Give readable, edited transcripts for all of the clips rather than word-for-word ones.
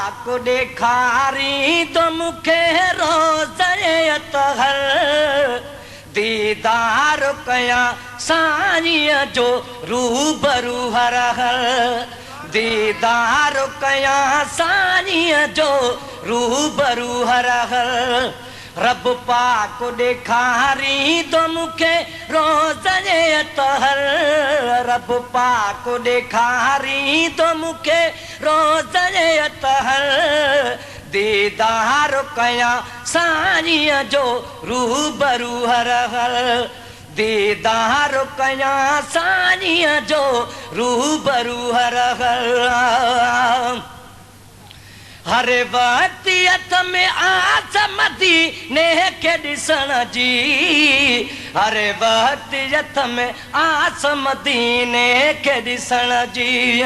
पाक ॾेखारी तो मूंखे रोज़े अतहर दीदार कयां साईं जो रूबरू हर हर दीदार कयां साईं जो रूबरू हर हर रब पाक ॾेखारी तो मूंखे रोज़े अतहर रब पाक ॾेखारी तो मूंखे रोज़े अतहर दीदार कयां साईं जो रूबरू हर हर दीदार कयां साईं जो रूबरू हर हर हर वक्त हथ में आस मदीने के ॾिसण जी हर वक्त हथ में आस मदीने के ॾिसण जी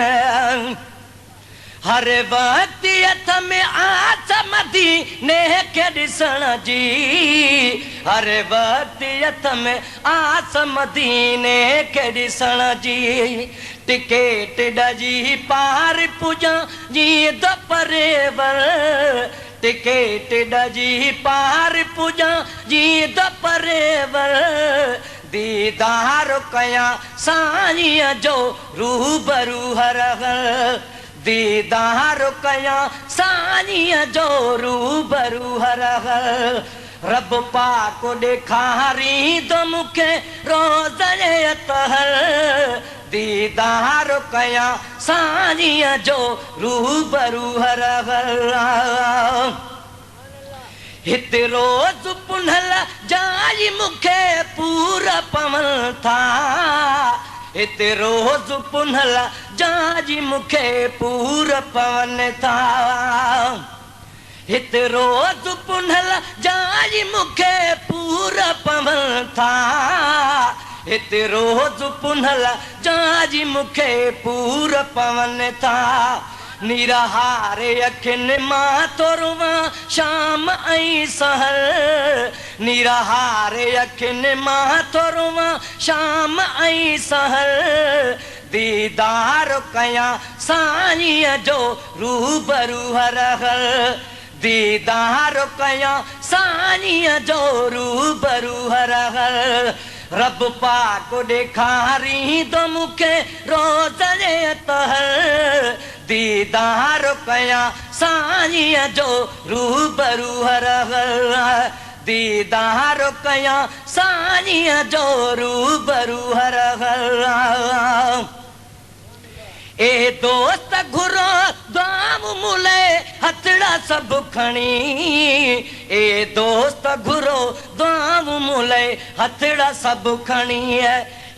हर वक्त हथ में आस मदीने के ॾिसण जी हर वक्त हथ में आस मदीने के ॾिसण जी टिकेट डजी पार पुजां जी दपरेवर टिकेट डजी पार पुजां जी दपरेवर दीदार कयां साईं जो रूबरू हर हर दीदार कयां साईं जो रूबरू हर हर रब पाक ॾेखारी तो मूंखे रोज़े अतहर दीदार कयां साईं जो रूबरू हर हर हिते रोज़ पुनल जाई मूंखे पूरा पवन था हिते रोज़ पुनल जाई मूंखे पूरा पवन था हिते रोज़ पुनल जाई मूंखे पूरा पवन था हिते रोज़ पुनल जाई मूंखे पूरा पवन था निरहारे अखियुनि मां थो रुवां शाम ऐं सहर निरहारे अखियुनि मां थो रुवां शाम ऐं सहर दीदार कयां साईं जो रूबरू हर हर दीदार कयां साईं जो रूबरू हर हर रब पाक ॾेखारी तो मूंखे रोज़े अतहर दीदार कयां साईं जो रूबरू हर हर दीदार कयां साईं जो रूबरू हर हर ए दोस्त घुरो दाम मुले हथड़ा सब खणी ए दोस्त घुरो दाम मुले हथड़ा सब खणी है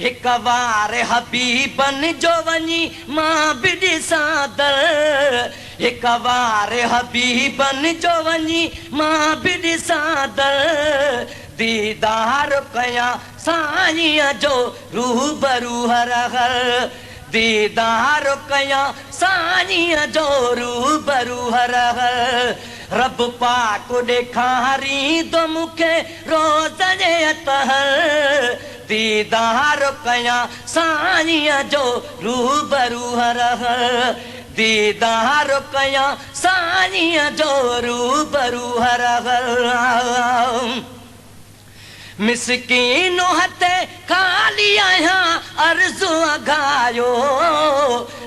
एक बार हबीबन जो वनी मां भी ॾिसां दर एक बार हबीबन जो वनी मां भी ॾिसां दर दीदार कयां साईं जो रूबरू हर हर दीदार कयां साईं जो रूबरू हर हर रब पाक ॾेखारी तो मूंखे रोज़े अतहर दीदार कयां साईं जो रूबरू हर हर दीदार कयां साईं जो रूबरू हर हर मिसकीन हथे खाली आहियां अर्ज़ु अघायो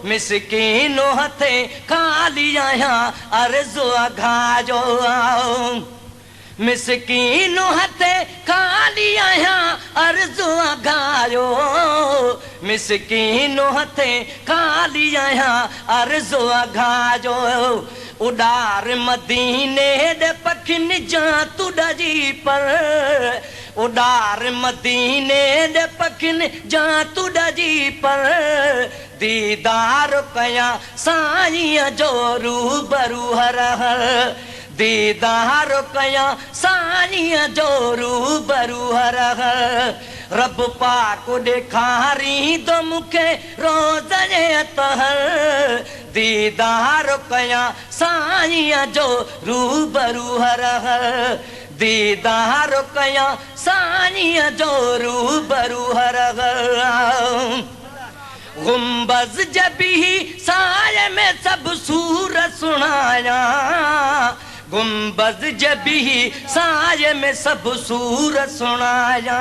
मिसकीन हथे खाली आहियां अर्ज़ु अघायो मिसकीन हथे खाली आहियां अर्ज़ु अघायो मिसकीन हथे खाली आहियां अर्ज़ु अघायो उॾार मदीने ॾे पखियुनि जा तू ॾजी पर उॾार मदीने ॾे पखियुनि जा तू ॾजी पर दीदार कयां साईं जो रूबरू हर हर दीदार कयां साईं जो रूबरू हर हर रब पाक ॾेखारी तो मूंखे रोज़े अतहर दीदार कयां साईं जो रूबरू हर हर दीदार कयां साईं जो रूबरू हर हर गुंबज जबी साए में सब सूर सुनाया गुंबज जबी साए में सब सूर सुनाया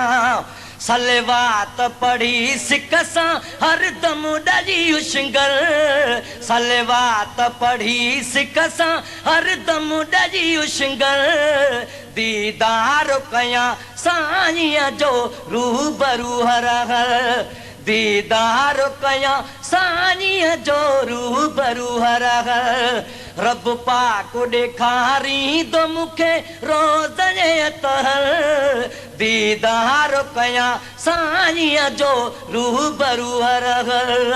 सलवात पढ़ी सिक सां हर दम डरी उछंगर सलवात पढ़ी सिक सां हर दम डरी उछंगर दीदार कयां साईं जो रूबरू हर हर दीदार कयां साईं जो रूबरू हर हर रब पाक ॾेखारींदो मूंखे रोज़ तहर दीदार कयां साईं जो रूबरू हर हर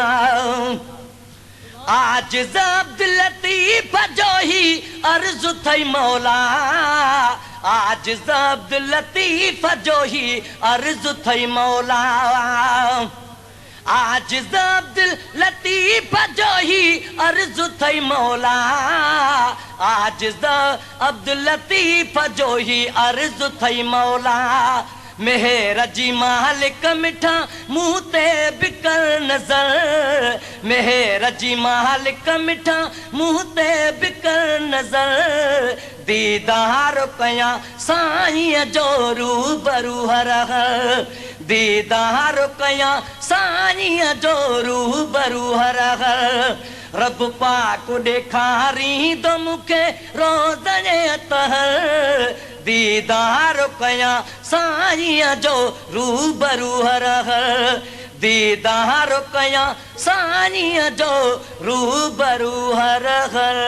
आज अब्दुल लतीफ़ जो ही अर्ज़ थई मौला आज अब्दुल लतीफ़ जो ही अर्ज़ थई मौला आज अब्दुल लतीफ़ जो ही अर्ज़ थई मौला आज अब्दुल लतीफ़ जो ही अर्ज़ थई मौला मेहर जी मालिक मिठा मुंह ते बिकर नज़र मेहर जी मालिक मिठा मुंह ते बिकर नज़र दीदार कयां साईं जो रूबरू हर हर दीदार कयां साईं जो रूबरू हर हर रब पाक ॾेखारींदो मूंखे रोज़ तहर दीदार कयां साईं जो रूबरू हर हर दीदार कयां साईं जो रूबरू हर हर